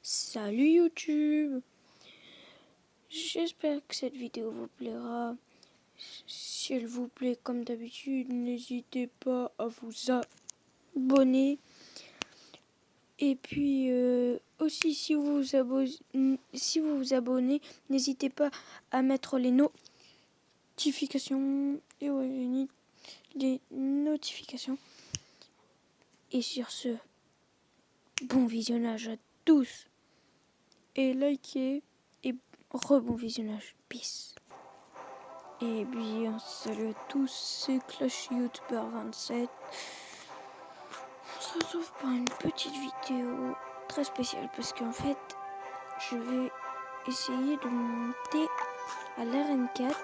Salut YouTube! J'espère que cette vidéo vous plaira. Si elle vous plaît, comme d'habitude, n'hésitez pas à vous abonner. Et puis aussi, si vous vous abonnez, n'hésitez pas à mettre les notifications. Et ouais, les notifications. Et sur ce, bon visionnage à tous. Et likez et rebon visionnage. Peace. Et bien salut à tous, c'est Clash YouTuber 27. On se retrouve pour une petite vidéo très spéciale parce qu'en fait je vais essayer de monter à l'arène 4.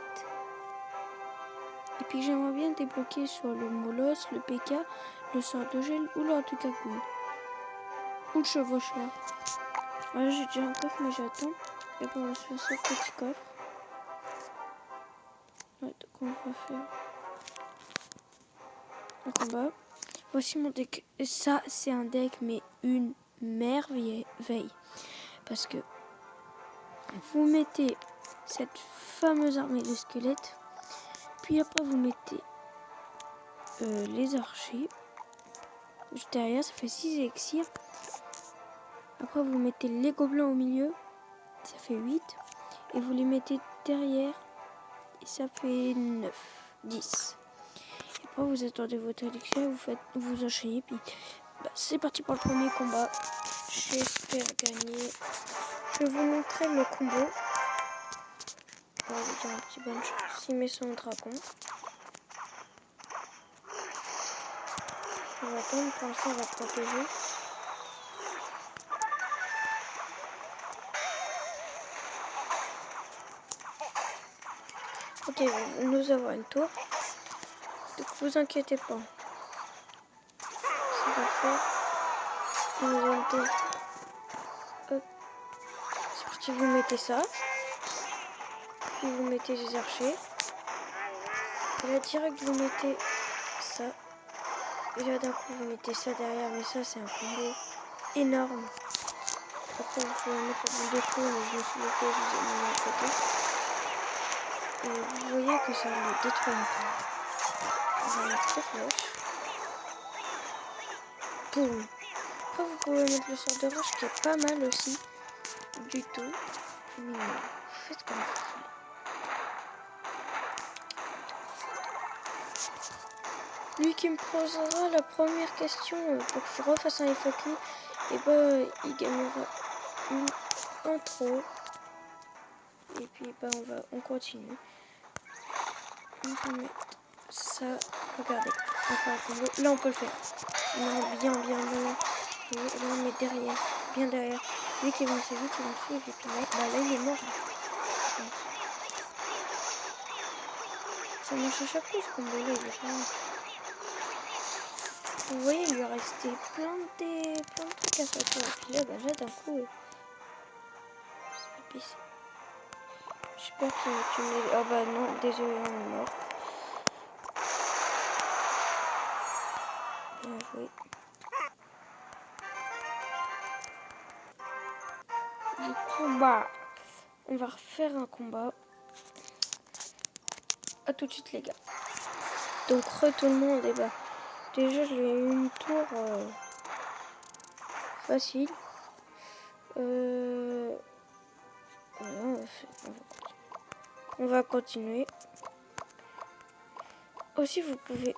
Et puis j'aimerais bien débloquer soit le Molos, le PK, le sort de gel ou l'or du cagouille. Ou le chevaucheur. Voilà, j'ai déjà un coffre mais j'attends. Et bon, on va se faire ce petit coffre. Ouais, donc on va faire un combat. Voici mon deck. Ça, c'est un deck, mais une merveille. Parce que vous mettez cette fameuse armée de squelettes. Puis après, vous mettez les archers. Juste derrière, ça fait 6 élixirs. Après, vous mettez les gobelins au milieu. Ça fait 8. Et vous les mettez derrière. Et ça fait 9, 10. Et après, vous attendez votre élixir. Vous enchaînez. Puis c'est parti pour le premier combat. J'espère gagner. Je vais vous montrer le combo. On va vous dire un petit bonne chance. Il met son dragon. On va attendre, pour l'instant on va protéger. Ok, nous avons une tour. Donc vous inquiétez pas. Ça va faire. Nous avons une tour. Hop. C'est parti, vous mettez ça. Puis vous mettez les archers. Et là direct vous mettez ça. Et là d'un coup vous mettez ça derrière. Mais ça c'est un combo énorme. Après vous pouvez mettre la boule de feu. Mais je me suis bloqué, je vous ai mis à côté. Et vous voyez que ça le détruit un peu. On va mettre cette flèche. Boum. Après vous pouvez mettre le sort de roche qui est pas mal aussi. Du tout. Mais faites comme vous voulez. Lui qui me posera la première question pour que je refasse un FAQ, et il gagnera une intro. Et puis on continue. On va mettre ça. Regardez. On va faire un combo. Là on peut le faire. Non, bien. Et là on met derrière. Bien derrière. Lui qui va me suivre, Et puis là il est mort. Ça marche à chaque fois ce combo là. Il est vraiment... Vous voyez, il lui est resté plein de trucs à sortir. Et puis là, là d'un coup, c'est pisse. J'espère que tu m'es... Ah bah non, désolé, on est mort. Bien joué. Du coup, on va refaire un combat. A tout de suite, les gars. Donc, tout le monde, et déjà, je lui ai eu une tour facile. On va continuer. Aussi, vous pouvez...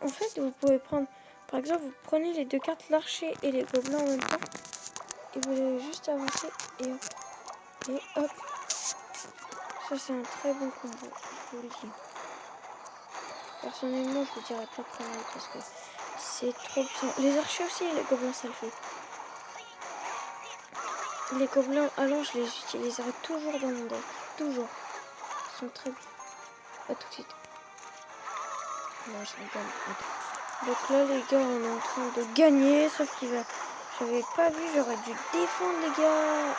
En fait, vous pouvez prendre... Par exemple, vous prenez les deux cartes, l'archer et les gobelins en même temps. Et vous allez juste avancer et hop. Ça, c'est un très bon combo, je vous le dis. Personnellement, je vous dirais pas de prendre parce que c'est trop puissant. Les archers aussi et les gobelins, ça le fait. Les gobelins, alors je les utiliserai toujours dans mon deck. Toujours. Ils sont très bien. A tout de suite. Non, je rigole. Donc là, les gars, on est en train de gagner. Sauf qu'il va... J'avais pas vu, j'aurais dû défendre, les gars.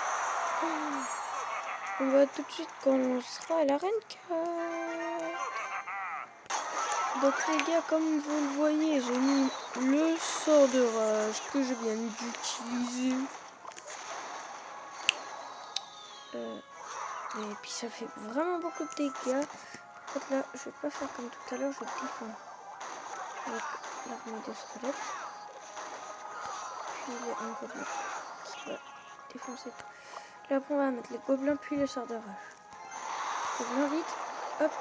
On va tout de suite quand on sera à l'arène 4. Donc les gars, comme vous le voyez, j'ai mis le sort de rage que je viens d'utiliser. Et puis ça fait vraiment beaucoup de dégâts. En fait là, je vais pas faire comme tout à l'heure, je défends avec l'armée de squelettes. Puis un gobelin qui va défoncer tout. Là après on va mettre les gobelins puis le sort de rage. Gobelin vite, hop.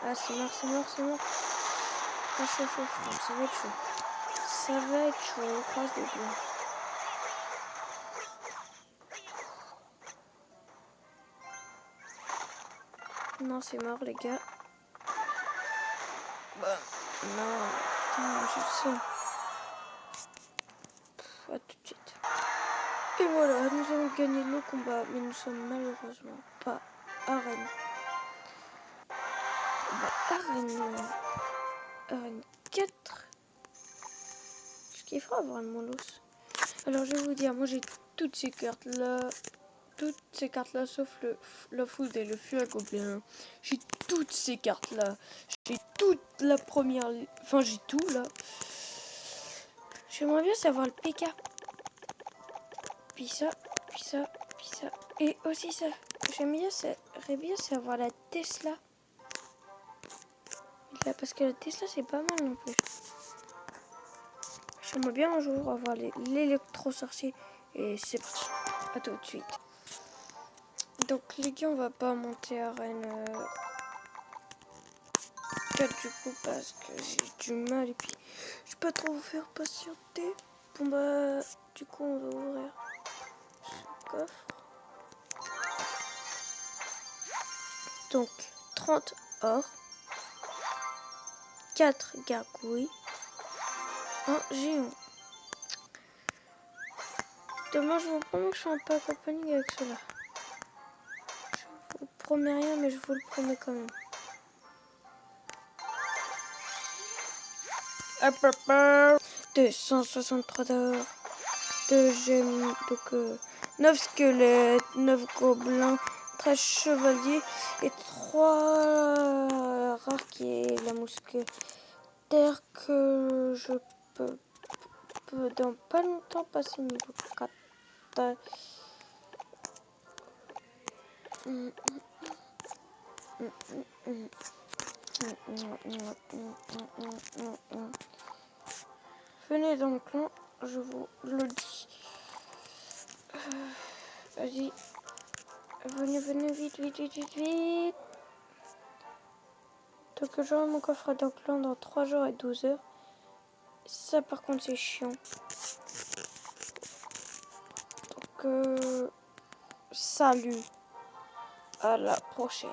Ah c'est mort, c'est mort, c'est mort. Ah chaud, chaud, chaud, ça va être chaud. Ça va être chaud, on croise les doigts. Non, c'est mort, les gars. Bah, non, putain, j'ai ça. À tout de suite. Et voilà, nous avons gagné le combat, mais nous sommes malheureusement pas arène. Bah, arène 4. Je kifferais avoir le molos. Alors, je vais vous dire, moi j'ai toutes ces cartes-là. Toutes ces cartes-là, sauf le food et le feu à gobelin. J'ai toutes ces cartes-là. J'ai toute la première... Enfin, j'ai tout, là. J'aimerais bien savoir le PK. Puis ça, puis ça, puis ça. Et aussi ça. J'aimerais bien savoir la Tesla. Là, parce que la Tesla, c'est pas mal non plus. J'aimerais bien un jour avoir l'électro-sorcier. Et c'est parti. À tout de suite. Donc les gars, on va pas monter arène 4 du coup parce que j'ai du mal et puis je vais pas trop vous faire patienter. Bon bah du coup on va ouvrir ce coffre. Donc 30 or, 4 gargouilles, un géant. Demain je vous promets que je ne suis pas accompagné avec cela. Je vous promets rien mais je vous le promets quand même. 263 d'or, 2 gemmes, donc 9 squelettes, 9 gobelins, 13 chevaliers et 3 rares qui est la mousquetaire que je peux dans pas longtemps passer niveau 4. Venez dans le clan, je vous le dis. Vas-y. Venez vite, vite, vite, vite, vite. Donc j'aurai mon coffre dans le clan dans 3 jours et 12 heures. Ça par contre c'est chiant. Donc salut. À la prochaine.